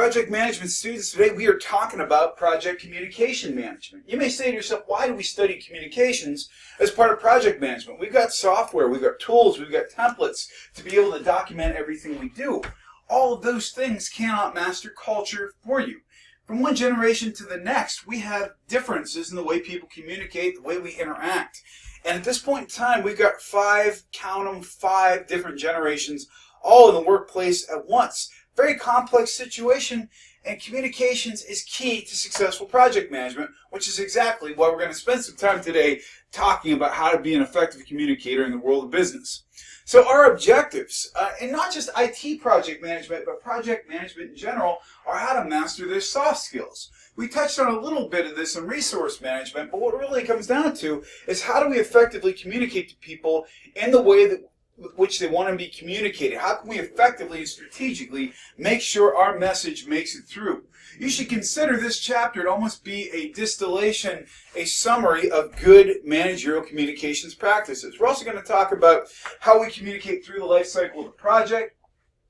Project management students, today we are talking about project communication management. You may say to yourself, why do we study communications as part of project management? We've got software, we've got tools, we've got templates to be able to document everything we do. All of those things cannot master culture for you. From one generation to the next, we have differences in the way people communicate, the way we interact. And at this point in time, we've got five different generations all in the workplace at once. Very complex situation, and communications is key to successful project management, which is exactly why we're going to spend some time today talking about how to be an effective communicator in the world of business. So our objectives, and not just IT project management, but project management in general, are how to master their soft skills. We touched on a little bit of this in resource management, but what it really comes down to is how do we effectively communicate to people in the way that which they want to be communicated. How can we effectively and strategically make sure our message makes it through? You should consider this chapter to almost be a distillation, a summary of good managerial communications practices. We're also going to talk about how we communicate through the life cycle of the project,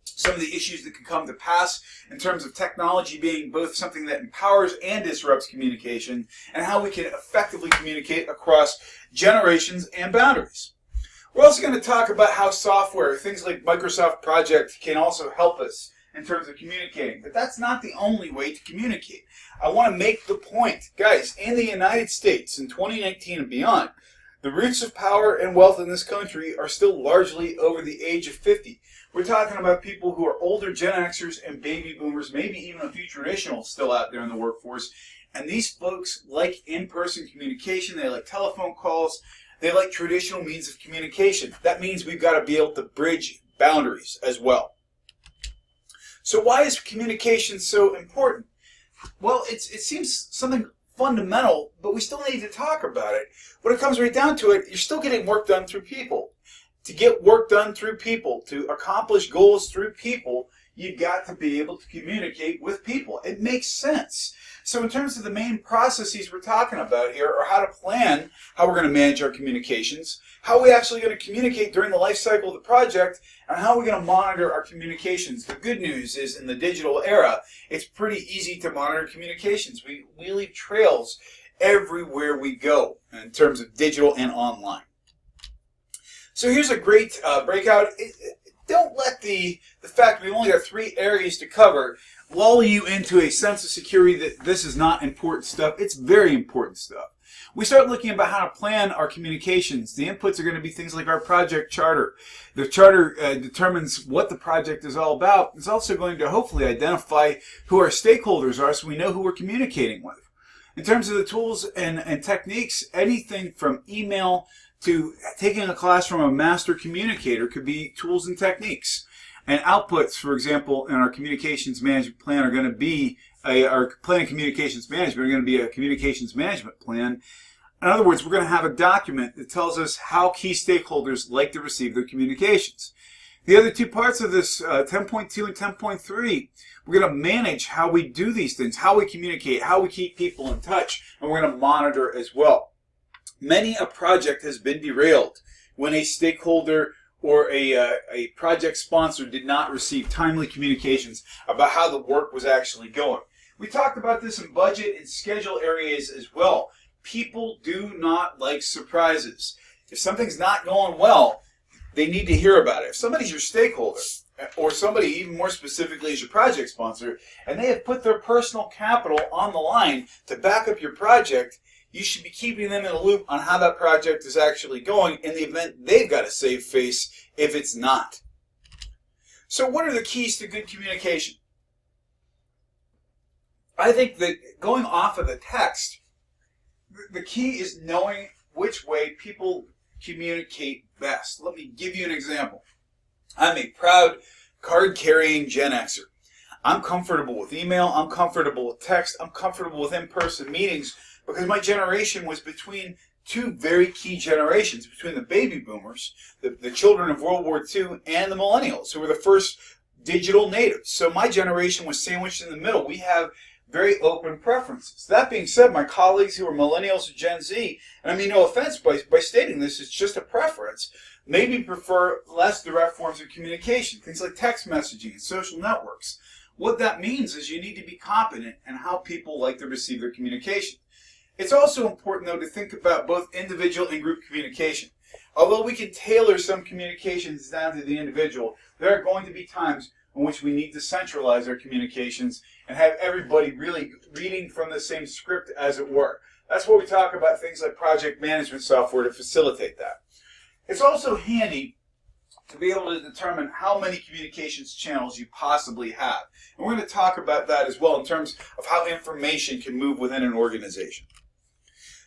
some of the issues that can come to pass in terms of technology being both something that empowers and disrupts communication, and how we can effectively communicate across generations and boundaries. We're also going to talk about how software, things like Microsoft Project, can also help us in terms of communicating. But that's not the only way to communicate. I want to make the point, guys, in the United States in 2019 and beyond, the roots of power and wealth in this country are still largely over the age of 50. We're talking about people who are older Gen Xers and baby boomers, maybe even a few traditionals still out there in the workforce. And these folks like in-person communication. They like telephone calls. They like traditional means of communication. That means we've got to be able to bridge boundaries as well. So why is communication so important? Well, it seems something fundamental, but we still need to talk about it. When it comes right down to it, you're still getting work done through people. To get work done through people, to accomplish goals through people, you've got to be able to communicate with people. It makes sense. So in terms of the main processes we're talking about here, are how to plan how we're going to manage our communications, how are we actually going to communicate during the life cycle of the project, and how are we going to monitor our communications. The good news is in the digital era, it's pretty easy to monitor communications. We leave trails everywhere we go in terms of digital and online. So here's a great breakout. Don't let the fact we only got 3 areas to cover lull you into a sense of security that this is not important stuff. It's very important stuff. We start looking about how to plan our communications. The inputs are going to be things like our project charter. The charter determines what the project is all about. It's also going to hopefully identify who our stakeholders are so we know who we're communicating with. In terms of the tools and techniques, anything from email to taking a class from a master communicator could be tools and techniques. And outputs, for example, in our communications management plan are going to be our plan of communications management are going to be a communications management plan. In other words, we're going to have a document that tells us how key stakeholders like to receive their communications. The other 2 parts of this, 10.2 and 10.3, we're going to manage how we do these things, how we communicate, how we keep people in touch, and we're going to monitor as well. Many a project has been derailed when a stakeholder or a project sponsor did not receive timely communications about how the work was actually going. We talked about this in budget and schedule areas as well. People do not like surprises. If something's not going well, they need to hear about it. If somebody's your stakeholder, or somebody even more specifically is your project sponsor, and they have put their personal capital on the line to back up your project, you should be keeping them in a loop on how that project is actually going in the event they've got to save face if it's not. So what are the keys to good communication? I think that going off of the text, the key is knowing which way people communicate best. Let me give you an example. I'm a proud card-carrying Gen Xer. I'm comfortable with email, I'm comfortable with text, I'm comfortable with in-person meetings, because my generation was between 2 very key generations, between the baby boomers, the children of World War II, and the millennials, who were the first digital natives. So my generation was sandwiched in the middle. We have very open preferences. That being said, my colleagues who are millennials or Gen Z, and I mean no offense by stating this, it's just a preference, maybe prefer less direct forms of communication, things like text messaging and social networks. What that means is you need to be competent in how people like to receive their communication. It's also important, though, to think about both individual and group communication. Although we can tailor some communications down to the individual, there are going to be times in which we need to centralize our communications and have everybody really reading from the same script, as it were. That's where we talk about things like project management software to facilitate that. It's also handy to be able to determine how many communications channels you possibly have. And we're going to talk about that as well in terms of how information can move within an organization.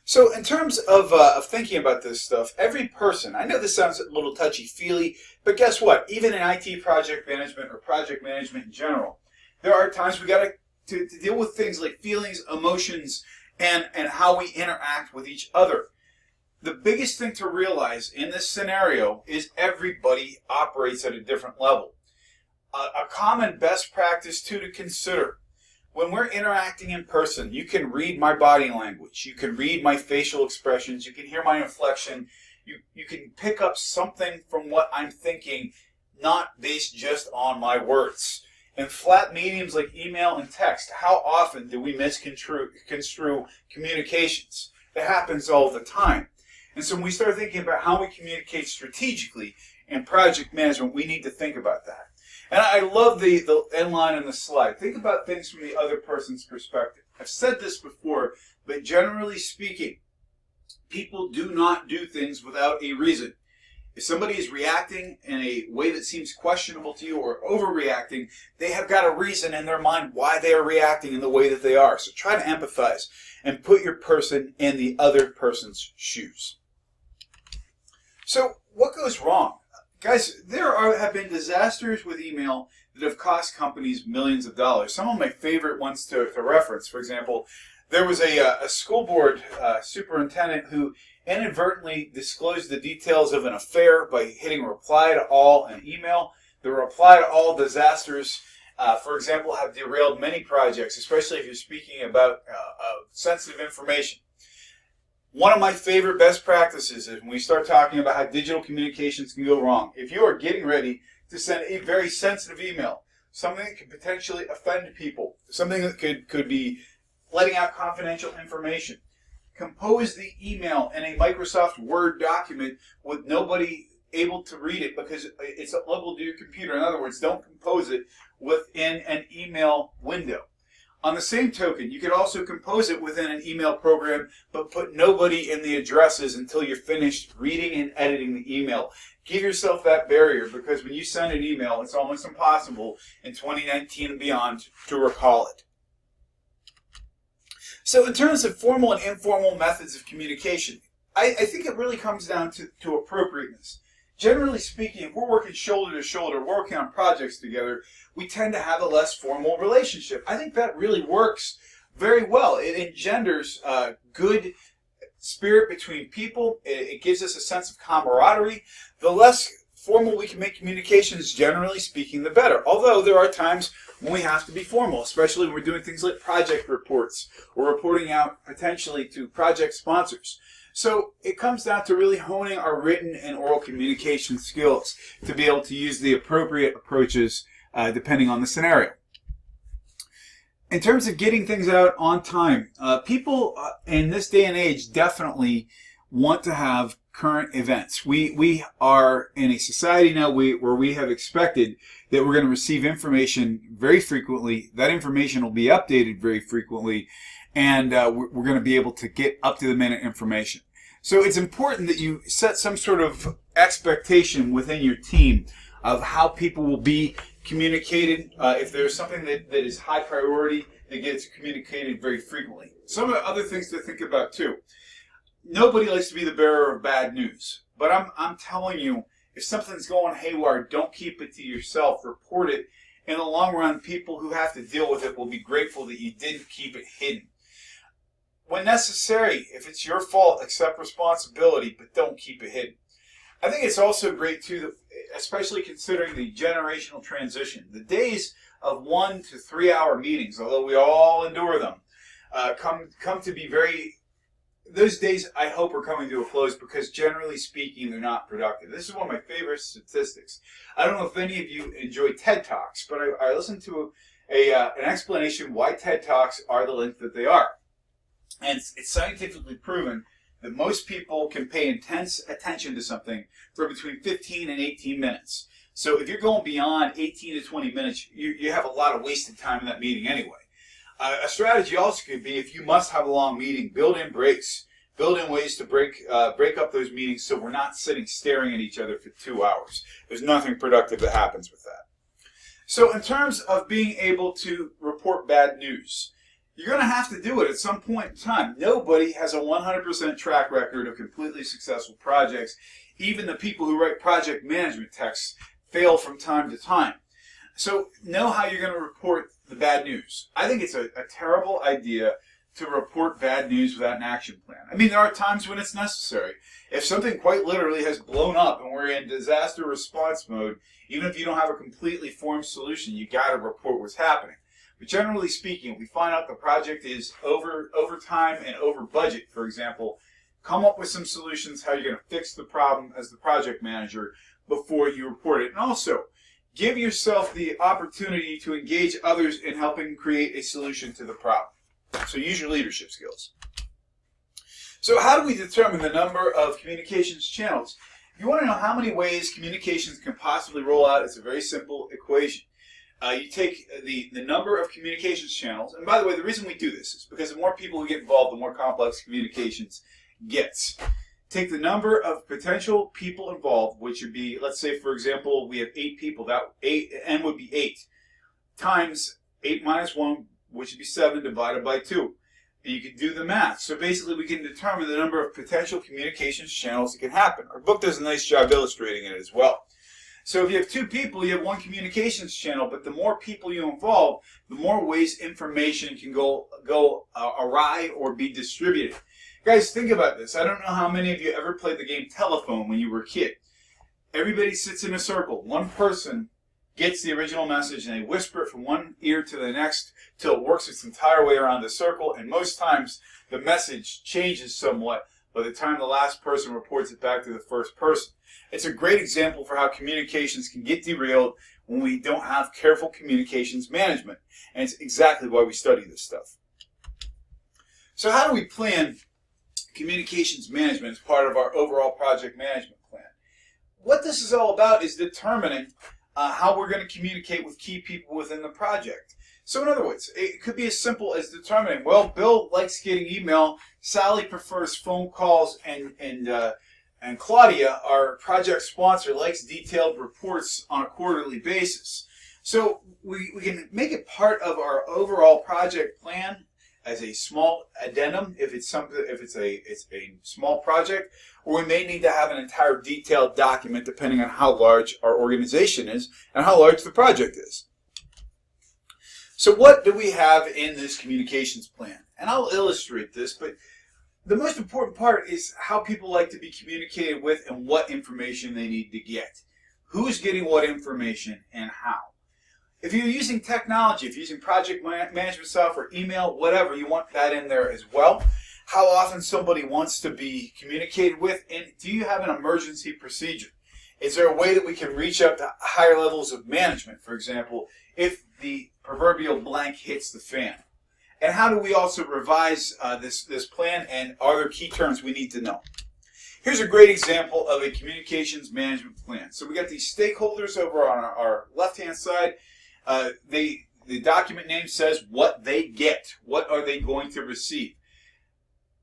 So in terms of thinking about this stuff, every person, I know this sounds a little touchy-feely, but guess what? Even in IT project management or project management in general, there are times we got to deal with things like feelings, emotions, and how we interact with each other. The biggest thing to realize in this scenario is everybody operates at a different level. A common best practice, too, to consider. When we're interacting in person, you can read my body language, you can read my facial expressions, you can hear my inflection, you can pick up something from what I'm thinking, not based just on my words. In flat mediums like email and text, how often do we misconstrue communications? It happens all the time. And so when we start thinking about how we communicate strategically in project management, we need to think about that. And I love the end line on the slide. Think about things from the other person's perspective. I've said this before, but generally speaking, people do not do things without a reason. If somebody is reacting in a way that seems questionable to you or overreacting, they have got a reason in their mind why they are reacting in the way that they are. So try to empathize and put your person in the other person's shoes. So what goes wrong? Guys, there have been disasters with email that have cost companies millions of dollars. Some of my favorite ones to reference, for example, there was a school board superintendent who inadvertently disclosed the details of an affair by hitting reply to all in email. The reply to all disasters, for example, have derailed many projects, especially if you're speaking about sensitive information. One of my favorite best practices is when we start talking about how digital communications can go wrong. If you are getting ready to send a very sensitive email, something that could potentially offend people, something that could be letting out confidential information, compose the email in a Microsoft Word document with nobody able to read it because it's leveled to your computer. In other words, don't compose it within an email window. On the same token, you could also compose it within an email program, but put nobody in the addresses until you're finished reading and editing the email. Give yourself that barrier, because when you send an email, it's almost impossible in 2019 and beyond to recall it. So in terms of formal and informal methods of communication, I think it really comes down to appropriateness. Generally speaking, if we're working shoulder to shoulder, working on projects together, we tend to have a less formal relationship. I think that really works very well. It engenders good spirit between people. It gives us a sense of camaraderie. The less formal we can make communications, generally speaking, the better. Although there are times when we have to be formal, especially when we're doing things like project reports or reporting out potentially to project sponsors. So it comes down to really honing our written and oral communication skills to be able to use the appropriate approaches depending on the scenario. In terms of getting things out on time, people in this day and age definitely want to have current events. We are in a society now where we have expected that we're going to receive information very frequently. That information will be updated very frequently, and we're going to be able to get up-to-the-minute information. So it's important that you set some sort of expectation within your team of how people will be communicated. If there's something that is high priority, that gets communicated very frequently. Some other things to think about too. Nobody likes to be the bearer of bad news, but I'm telling you, if something's going haywire, don't keep it to yourself. Report it. In the long run, people who have to deal with it will be grateful that you didn't keep it hidden. When necessary, if it's your fault, accept responsibility, but don't keep it hidden. I think it's also great too, especially considering the generational transition. The days of 1 to 3 hour meetings, although we all endure them, come to be those days I hope are coming to a close, because generally speaking, they're not productive. This is one of my favorite statistics. I don't know if any of you enjoy TED Talks, but I listened to an explanation why TED Talks are the length that they are. And it's scientifically proven that most people can pay intense attention to something for between 15 and 18 minutes. So if you're going beyond 18 to 20 minutes, you have a lot of wasted time in that meeting anyway. A strategy also could be, if you must have a long meeting, build in breaks. Build in ways to break up those meetings so we're not sitting staring at each other for 2 hours. There's nothing productive that happens with that. So in terms of being able to report bad news, you're going to have to do it at some point in time. Nobody has a 100% track record of completely successful projects. Even the people who write project management texts fail from time to time. So know how you're going to report the bad news. I think it's a terrible idea to report bad news without an action plan. I mean, there are times when it's necessary. If something quite literally has blown up and we're in disaster response mode, even if you don't have a completely formed solution, you got to report what's happening. But generally speaking, if we find out the project is over time and over budget, for example, come up with some solutions how you're going to fix the problem as the project manager before you report it. And also, give yourself the opportunity to engage others in helping create a solution to the problem. So use your leadership skills. So how do we determine the number of communications channels? If you want to know how many ways communications can possibly roll out, it's a very simple equation. You take the number of communications channels, and by the way, the reason we do this is because the more people who get involved, the more complex communications gets. Take the number of potential people involved, which would be, let's say, for example, we have 8 people. That n would be 8 times 8 minus 1, which would be 7, divided by 2. And you can do the math. So basically, we can determine the number of potential communications channels that can happen. Our book does a nice job illustrating it as well. So if you have 2 people, you have 1 communications channel, but the more people you involve, the more ways information can go awry or be distributed. Guys, think about this. I don't know how many of you ever played the game telephone when you were a kid. Everybody sits in a circle. One person gets the original message and they whisper it from one ear to the next till it works its entire way around the circle, and most times the message changes somewhat by the time the last person reports it back to the first person. It's a great example for how communications can get derailed when we don't have careful communications management, and it's exactly why we study this stuff. So how do we plan communications management as part of our overall project management plan? What this is all about is determining how we're going to communicate with key people within the project. So in other words, it could be as simple as determining, well, Bill likes getting email, Sally prefers phone calls, and Claudia, our project sponsor, likes detailed reports on a quarterly basis. So we can make it part of our overall project plan as a small addendum if it's a small project, or we may need to have an entire detailed document depending on how large our organization is and how large the project is. So what do we have in this communications plan? And I'll illustrate this, but the most important part is how people like to be communicated with and what information they need to get. Who's getting what information and how. If you're using technology, if you're using project management software, email, whatever, you want that in there as well. How often somebody wants to be communicated with, and do you have an emergency procedure? Is there a way that we can reach up to higher levels of management, for example, if the proverbial blank hits the fan? And how do we also revise this plan, and are there key terms we need to know? Here's a great example of a communications management plan. So we got these stakeholders over on our left-hand side. The document name says what they get. What are they going to receive?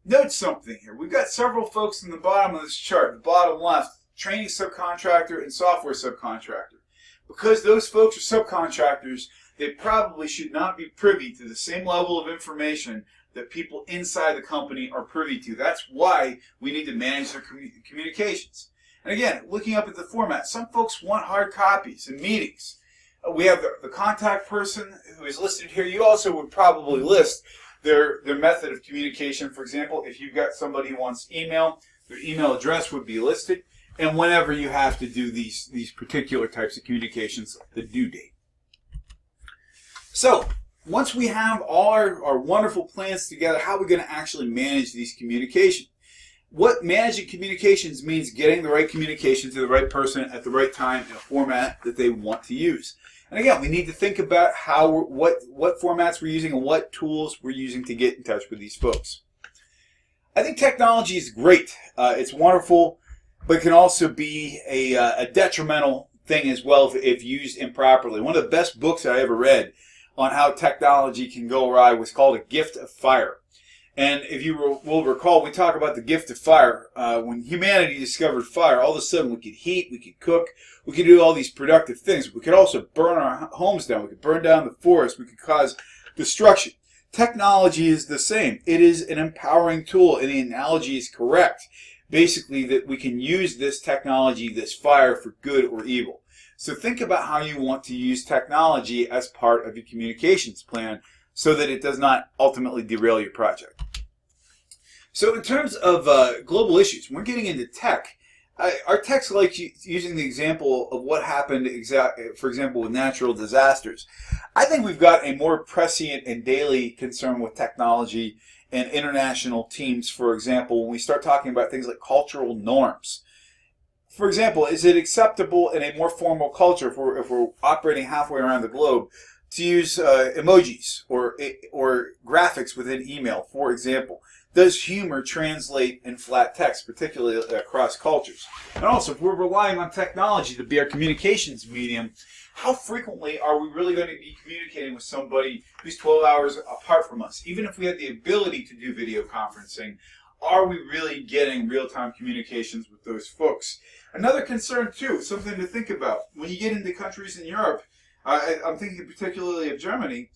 Note something here. We've got several folks in the bottom of this chart, the bottom left, training subcontractor and software subcontractor. Because those folks are subcontractors, they probably should not be privy to the same level of information that people inside the company are privy to. That's why we need to manage their communications. And again, looking up at the format, some folks want hard copies and meetings. We have the contact person who is listed here. You also would probably list their method of communication. For example, if you've got somebody who wants email, their email address would be listed. And whenever you have to do these particular types of communications, the due date. So, once we have all our wonderful plans together, how are we going to actually manage these communications? What managing communications means getting the right communication to the right person at the right time in a format that they want to use. And again, we need to think about what formats we're using and what tools we're using to get in touch with these folks. I think technology is great. It's wonderful, but it can also be a detrimental thing as well if used improperly. One of the best books I ever read on how technology can go awry was called A Gift of Fire. And if you will recall, we talk about the gift of fire. When humanity discovered fire, all of a sudden we could heat, we could cook, we could do all these productive things. We could also burn our homes down. We could burn down the forest. We could cause destruction. Technology is the same. It is an empowering tool, and the analogy is correct. Basically, that we can use this technology, this fire, for good or evil. So think about how you want to use technology as part of your communications plan so that it does not ultimately derail your project. So in terms of global issues, when we're getting into tech, our techs like using the example of what happened, for example, with natural disasters. I think we've got a more prescient and daily concern with technology and international teams, for example, when we start talking about things like cultural norms. For example, is it acceptable in a more formal culture, if we're operating halfway around the globe, to use emojis or graphics within email, for example? Does humor translate in flat text, particularly across cultures? And also, if we're relying on technology to be our communications medium, how frequently are we really going to be communicating with somebody who's 12 hours apart from us? Even if we had the ability to do video conferencing, are we really getting real-time communications with those folks? Another concern, too, something to think about. When you get into countries in Europe, I'm thinking particularly of Germany,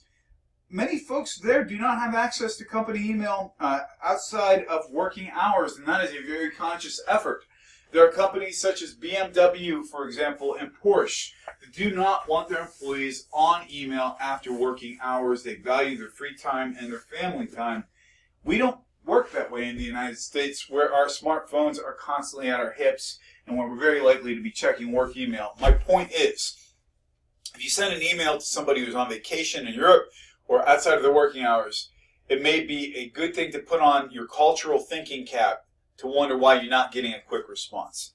many folks there do not have access to company email outside of working hours, and that is a very conscious effort. There are companies such as BMW, for example, and Porsche that do not want their employees on email after working hours. They value their free time and their family time. We don't work that way in the United States, where our smartphones are constantly at our hips and where we're very likely to be checking work email. My point is, if you send an email to somebody who's on vacation in Europe or outside of their working hours, it may be a good thing to put on your cultural thinking cap to wonder why you're not getting a quick response.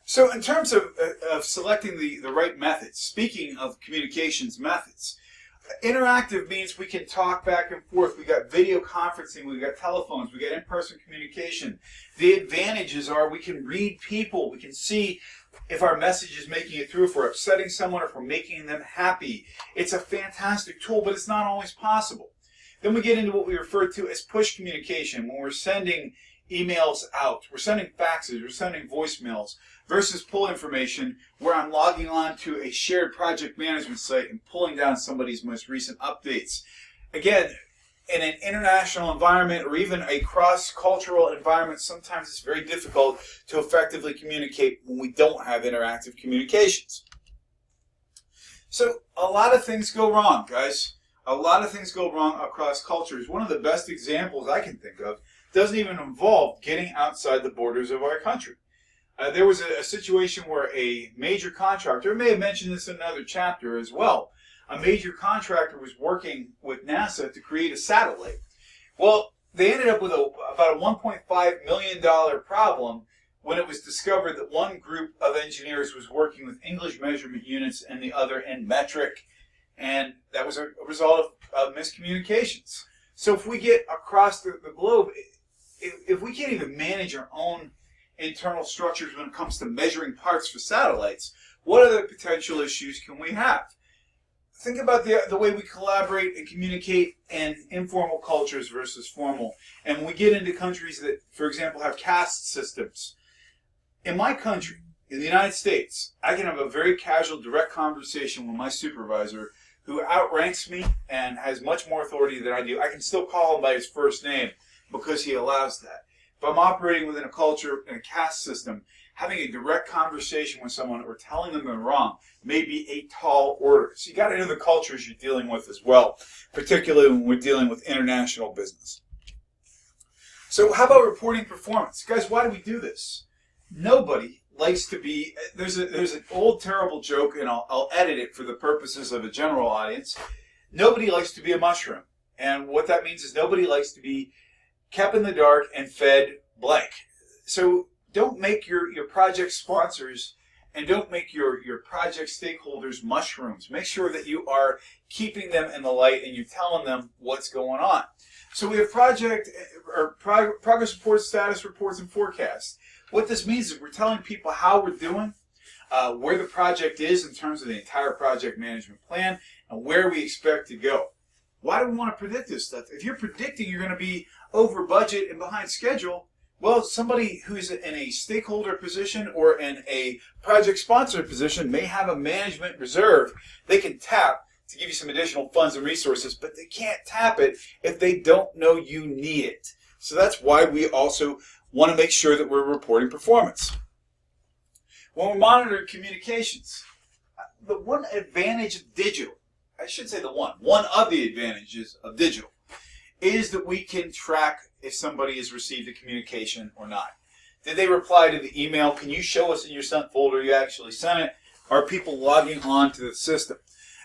So in terms of selecting the right methods, speaking of communications methods, interactive means we can talk back and forth. We got video conferencing, we got telephones, we got in-person communication. The advantages are we can read people, we can see if our message is making it through, if we're upsetting someone, if we're making them happy. It's a fantastic tool, but it's not always possible. Then we get into what we refer to as push communication, when we're sending emails out, we're sending faxes, we're sending voicemails, versus pull information, where I'm logging on to a shared project management site and pulling down somebody's most recent updates. Again, in an international environment or even a cross-cultural environment, sometimes it's very difficult to effectively communicate when we don't have interactive communications. So a lot of things go wrong, guys. A lot of things go wrong across cultures. One of the best examples I can think of doesn't even involve getting outside the borders of our country. There was a situation where a major contractor, I may have mentioned this in another chapter as well, a major contractor was working with NASA to create a satellite. Well, they ended up with about a $1.5 million problem when it was discovered that one group of engineers was working with English measurement units and the other in metric, and that was a result of miscommunications. So if we get across the globe, if we can't even manage our own internal structures when it comes to measuring parts for satellites, what other potential issues can we have? Think about the way we collaborate and communicate in informal cultures versus formal. And when we get into countries that, for example, have caste systems. In my country, in the United States, I can have a very casual, direct conversation with my supervisor who outranks me and has much more authority than I do. I can still call him by his first name because he allows that. If I'm operating within a culture and a caste system, having a direct conversation with someone or telling them they're wrong may be a tall order. So you got to know the cultures you're dealing with as well, particularly when we're dealing with international business. So how about reporting performance? Guys, why do we do this? Nobody likes to be, there's an old terrible joke, and I'll edit it for the purposes of a general audience. Nobody likes to be a mushroom. And what that means is nobody likes to be kept in the dark and fed blank. So don't make your project sponsors and don't make your project stakeholders mushrooms. Make sure that you are keeping them in the light and you're telling them what's going on. So we have progress reports, status reports, and forecasts. What this means is we're telling people how we're doing, where the project is in terms of the entire project management plan, and where we expect to go. Why do we want to predict this stuff? If you're predicting you're going to be over budget and behind schedule, well, somebody who's in a stakeholder position or in a project sponsor position may have a management reserve they can tap to give you some additional funds and resources, but they can't tap it if they don't know you need it. So that's why we also want to make sure that we're reporting performance. When we're monitoring communications, the one advantage of digital, I should say one of the advantages of digital, is that we can track if somebody has received a communication or not. Did they reply to the email? Can you show us in your sent folder you actually sent it? Are people logging on to the system?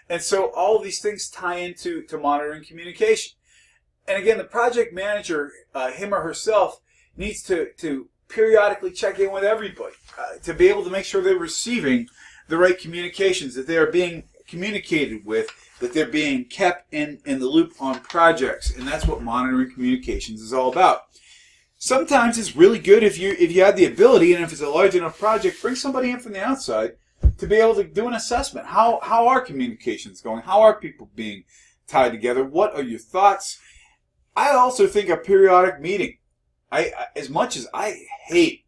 And so all of these things tie into monitoring communication. And again, the project manager, him or herself, needs to periodically check in with everybody to be able to make sure they're receiving the right communications, that they are being communicated with, that they're being kept in the loop on projects. And that's what monitoring communications is all about. Sometimes it's really good if you have the ability, and if it's a large enough project, bring somebody in from the outside to be able to do an assessment. How are communications going? How are people being tied together? What are your thoughts? I also think a periodic meeting. As much as I hate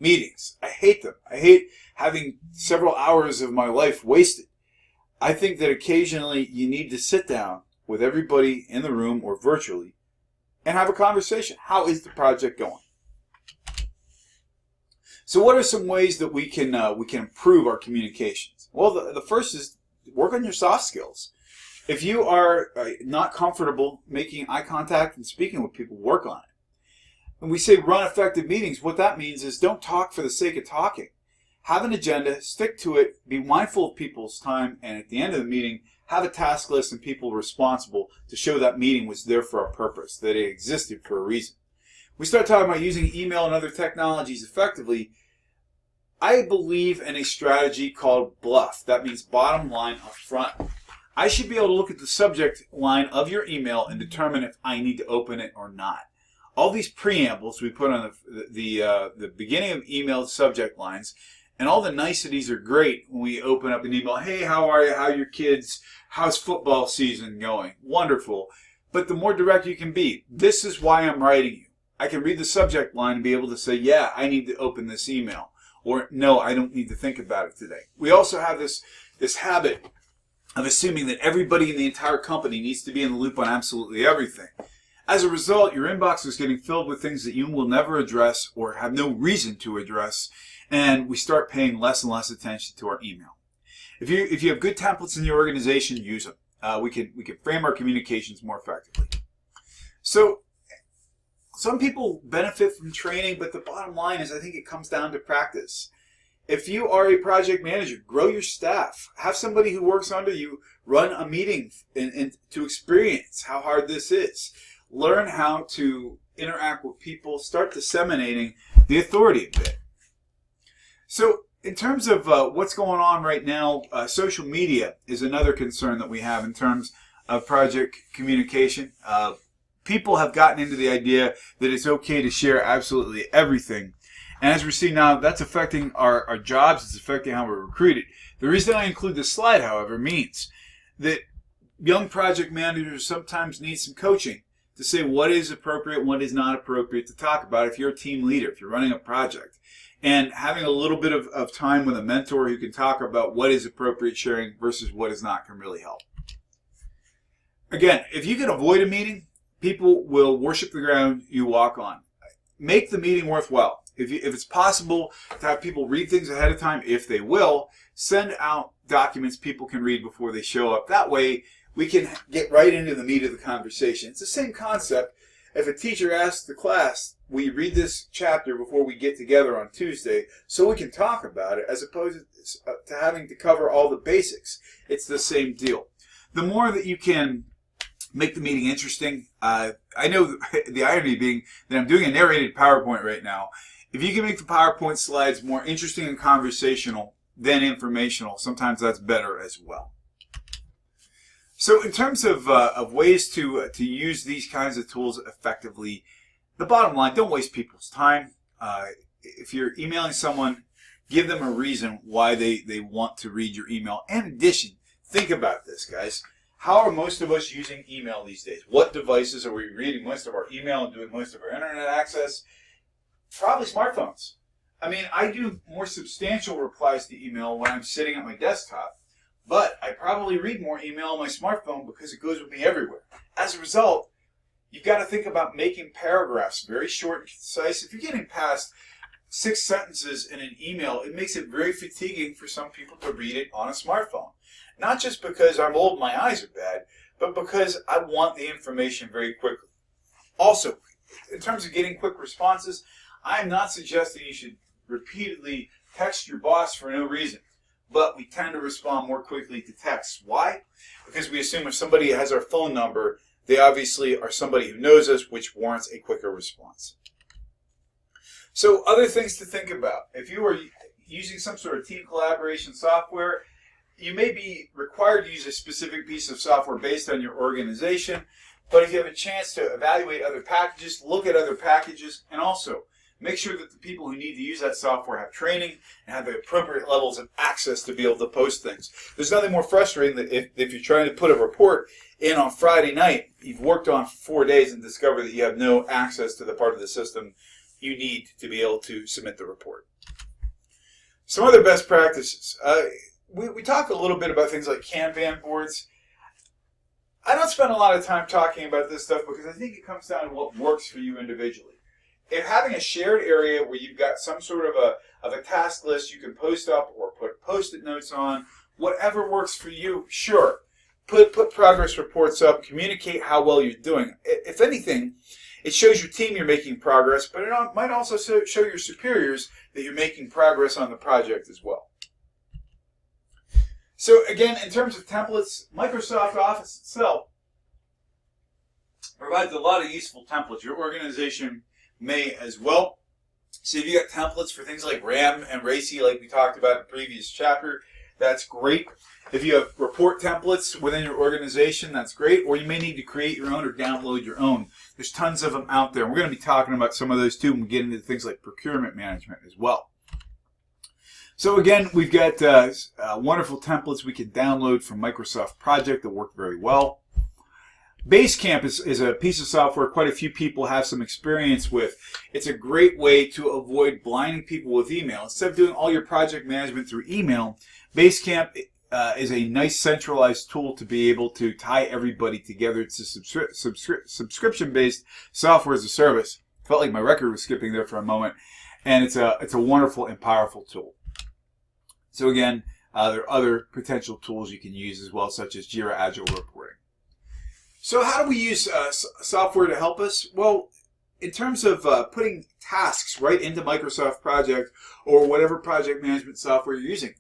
meetings, I hate them. I hate having several hours of my life wasted. I think that occasionally you need to sit down with everybody in the room or virtually and have a conversation. How is the project going? So what are some ways that we can improve our communications? Well, the first is work on your soft skills. If you are not comfortable making eye contact and speaking with people, work on it. When we say run effective meetings, what that means is don't talk for the sake of talking. Have an agenda, stick to it, be mindful of people's time, and at the end of the meeting, have a task list and people responsible to show that meeting was there for a purpose, that it existed for a reason. We start talking about using email and other technologies effectively. I believe in a strategy called BLUF. That means bottom line up front. I should be able to look at the subject line of your email and determine if I need to open it or not. All these preambles we put on the beginning of email subject lines, and all the niceties are great when we open up an email. Hey, how are you? How are your kids? How's football season going? Wonderful. But the more direct you can be, this is why I'm writing you. I can read the subject line and be able to say, yeah, I need to open this email. Or, no, I don't need to think about it today. We also have this habit of assuming that everybody in the entire company needs to be in the loop on absolutely everything. As a result, your inbox is getting filled with things that you will never address or have no reason to address, and we start paying less and less attention to our email. If you have good templates in your organization, use them. We can frame our communications more effectively. So some people benefit from training, but the bottom line is I think it comes down to practice. If you are a project manager, grow your staff. Have somebody who works under you run a meeting and to experience how hard this is. Learn how to interact with people. Start disseminating the authority a bit. So in terms of what's going on right now, social media is another concern that we have in terms of project communication. People have gotten into the idea that it's okay to share absolutely everything. And as we're seeing now, that's affecting our jobs. It's affecting how we're recruited. The reason I include this slide, however, means that young project managers sometimes need some coaching to say what is appropriate, what is not appropriate to talk about if you're a team leader, if you're running a project. And having a little bit of time with a mentor who can talk about what is appropriate sharing versus what is not can really help. Again, if you can avoid a meeting, people will worship the ground you walk on. Make the meeting worthwhile. If it's possible to have people read things ahead of time, if they will, send out documents people can read before they show up. That way, we can get right into the meat of the conversation. It's the same concept. If a teacher asks the class, will you read this chapter before we get together on Tuesday so we can talk about it, as opposed to having to cover all the basics. It's the same deal. The more that you can make the meeting interesting, I know the irony being that I'm doing a narrated PowerPoint right now. If you can make the PowerPoint slides more interesting and conversational, than informational. Sometimes that's better as well. So in terms of ways to use these kinds of tools effectively, the bottom line, don't waste people's time. If you're emailing someone, give them a reason why they want to read your email. In addition, think about this, guys. How are most of us using email these days? What devices are we reading most of our email and doing most of our internet access? Probably smartphones. I mean, I do more substantial replies to email when I'm sitting at my desktop, but I probably read more email on my smartphone because it goes with me everywhere. As a result, you've got to think about making paragraphs very short and concise. If you're getting past 6 sentences in an email, it makes it very fatiguing for some people to read it on a smartphone. Not just because I'm old and my eyes are bad, but because I want the information very quickly. Also, in terms of getting quick responses, I'm not suggesting you should repeatedly text your boss for no reason, but we tend to respond more quickly to texts. Why? Because we assume if somebody has our phone number, they obviously are somebody who knows us, which warrants a quicker response. So other things to think about. If you are using some sort of team collaboration software, you may be required to use a specific piece of software based on your organization, but if you have a chance to evaluate other packages, look at other packages, and also make sure that the people who need to use that software have training and have the appropriate levels of access to be able to post things. There's nothing more frustrating than if you're trying to put a report in on Friday night, you've worked on for 4 days and discover that you have no access to the part of the system you need to be able to submit the report. Some other best practices. We talked a little bit about things like Kanban boards. I don't spend a lot of time talking about this stuff because I think it comes down to what works for you individually. If having a shared area where you've got some sort of a task list you can post up or put Post-it notes on, whatever works for you, sure. Put progress reports up, communicate how well you're doing. If anything, it shows your team you're making progress, but it might also show your superiors that you're making progress on the project as well. So again, in terms of templates, Microsoft Office itself provides a lot of useful templates. Your organization may as well. So if you got templates for things like RAM and RACI, like we talked about in the previous chapter, that's great. If you have report templates within your organization, that's great. Or you may need to create your own or download your own. There's tons of them out there. We're going to be talking about some of those too when we get into things like procurement management as well. So again, we've got wonderful templates we can download from Microsoft Project that work very well. Basecamp is a piece of software quite a few people have some experience with. It's a great way to avoid blinding people with email. Instead of doing all your project management through email, Basecamp is a nice centralized tool to be able to tie everybody together. It's a subscription-based software as a service. Felt like my record was skipping there for a moment. And it's a wonderful and powerful tool. So again, there are other potential tools you can use as well, such as Jira Agile Reporting. So how do we use software to help us? Well, in terms of putting tasks right into Microsoft Project or whatever project management software you're using,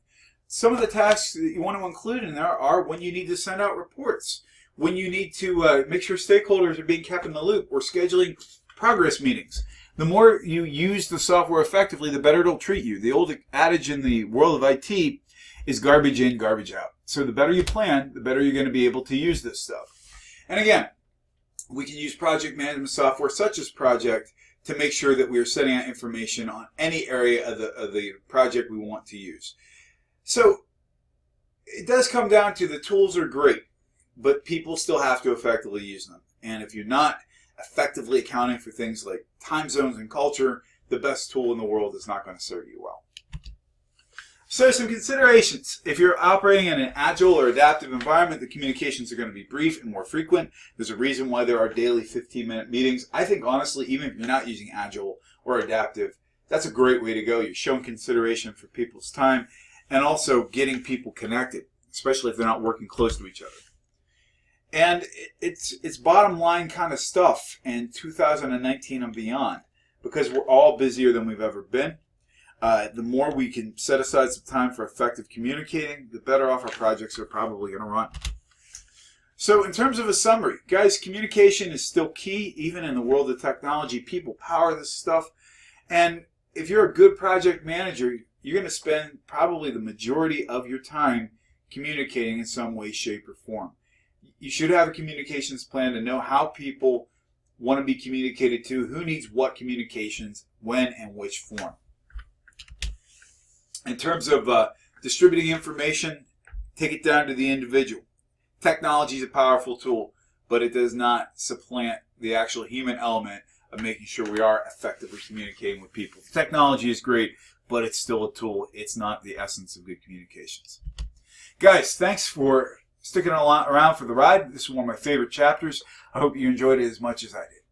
some of the tasks that you want to include in there are when you need to send out reports, when you need to make sure stakeholders are being kept in the loop, or scheduling progress meetings. The more you use the software effectively, the better it'll treat you. The old adage in the world of IT is garbage in, garbage out. So the better you plan, the better you're going to be able to use this stuff. And again, we can use project management software such as Project to make sure that we are sending out information on any area of the project we want to use. So it does come down to the tools are great, but people still have to effectively use them. And if you're not effectively accounting for things like time zones and culture, the best tool in the world is not going to serve you well. So some considerations. If you're operating in an agile or adaptive environment, the communications are going to be brief and more frequent. There's a reason why there are daily 15-minute meetings. I think honestly, even if you're not using agile or adaptive, that's a great way to go. You're showing consideration for people's time and also getting people connected, especially if they're not working close to each other. And it's bottom line kind of stuff in 2019 and beyond, because we're all busier than we've ever been. The more we can set aside some time for effective communicating, the better off our projects are probably going to run. So in terms of a summary, guys, communication is still key, even in the world of technology. People power this stuff. And if you're a good project manager, you're going to spend probably the majority of your time communicating in some way, shape, or form. You should have a communications plan to know how people want to be communicated to, who needs what communications, when, and which form. In terms of distributing information, take it down to the individual. Technology is a powerful tool, but it does not supplant the actual human element of making sure we are effectively communicating with people. Technology is great, but it's still a tool. It's not the essence of good communications. Guys, thanks for sticking around for the ride. This is one of my favorite chapters. I hope you enjoyed it as much as I did.